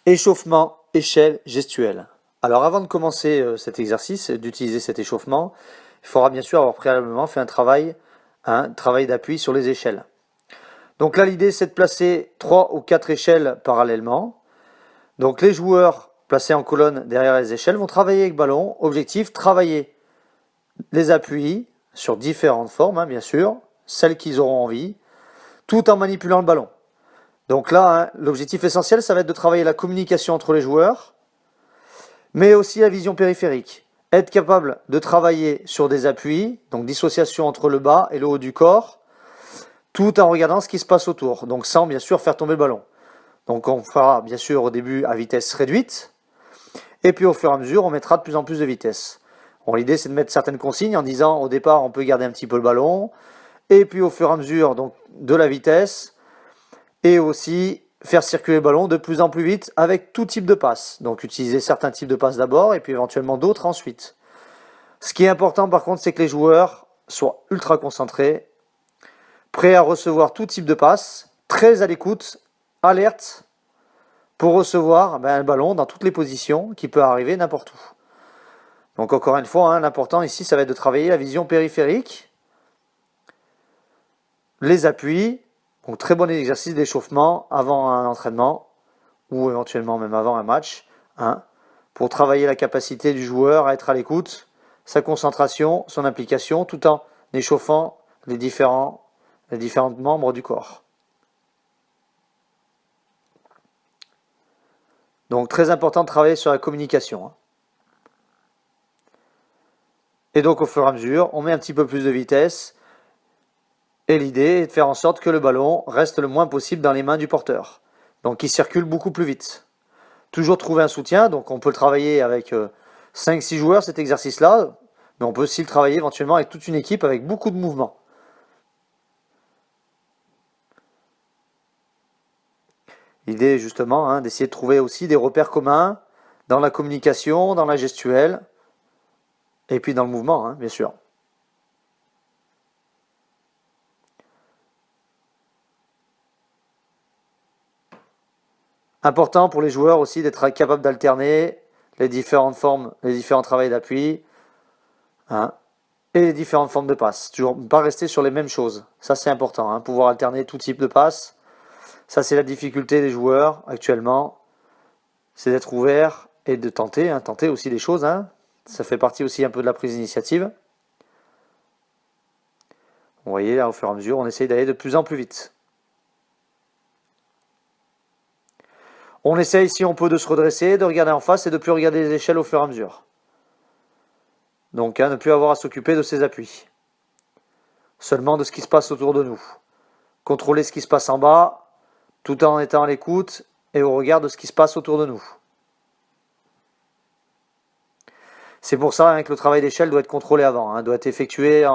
Échauffement, échelle, gestuelle. Alors avant de commencer cet exercice, d'utiliser cet échauffement, il faudra bien sûr avoir préalablement fait un travail d'appui sur les échelles. Donc là l'idée c'est de placer 3 ou 4 échelles parallèlement. Donc les joueurs placés en colonne derrière les échelles vont travailler avec ballon. Objectif, travailler les appuis sur différentes formes, bien sûr, celles qu'ils auront envie, tout en manipulant le ballon. Donc là, l'objectif essentiel, ça va être de travailler la communication entre les joueurs, mais aussi la vision périphérique. Être capable de travailler sur des appuis, donc dissociation entre le bas et le haut du corps, tout en regardant ce qui se passe autour, donc sans bien sûr faire tomber le ballon. Donc on fera bien sûr au début à vitesse réduite, et puis au fur et à mesure, on mettra de plus en plus de vitesse. Bon, l'idée c'est de mettre certaines consignes en disant au départ on peut garder un petit peu le ballon, et puis au fur et à mesure donc, de la vitesse, et aussi faire circuler le ballon de plus en plus vite avec tout type de passe. Donc utiliser certains types de passes d'abord et puis éventuellement d'autres ensuite. Ce qui est important par contre, c'est que les joueurs soient ultra concentrés, prêts à recevoir tout type de passe, très à l'écoute, alerte pour recevoir un ballon dans toutes les positions qui peut arriver n'importe où. Donc encore une fois, l'important ici, ça va être de travailler la vision périphérique, les appuis. Donc très bon exercice d'échauffement avant un entraînement ou éventuellement même avant un match, pour travailler la capacité du joueur à être à l'écoute, sa concentration, son implication, tout en échauffant les différents membres du corps. Donc très important de travailler sur la communication. Et donc au fur et à mesure, on met un petit peu plus de vitesse. Et l'idée est de faire en sorte que le ballon reste le moins possible dans les mains du porteur. Donc il circule beaucoup plus vite. Toujours trouver un soutien, donc on peut le travailler avec 5-6 joueurs cet exercice-là, mais on peut aussi le travailler éventuellement avec toute une équipe avec beaucoup de mouvements. L'idée est justement d'essayer de trouver aussi des repères communs dans la communication, dans la gestuelle, et puis dans le mouvement, bien sûr. Important pour les joueurs aussi d'être capables d'alterner les différentes formes, les différents travails d'appui, et les différentes formes de passe. Toujours pas rester sur les mêmes choses. Ça c'est important, pouvoir alterner tout type de passe. Ça c'est la difficulté des joueurs actuellement, c'est d'être ouvert et de tenter aussi des choses. Ça fait partie aussi un peu de la prise d'initiative. Vous voyez là, au fur et à mesure, on essaye d'aller de plus en plus vite. On essaye, si on peut, de se redresser, de regarder en face et de ne plus regarder les échelles au fur et à mesure. Donc, ne plus avoir à s'occuper de ses appuis. Seulement de ce qui se passe autour de nous. Contrôler ce qui se passe en bas, tout en étant à l'écoute et au regard de ce qui se passe autour de nous. C'est pour ça que le travail d'échelle doit être contrôlé avant, doit être effectué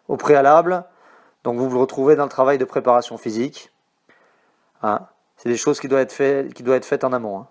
au préalable. Donc vous le retrouvez dans le travail de préparation physique. C'est des choses qui doivent être faites en amont.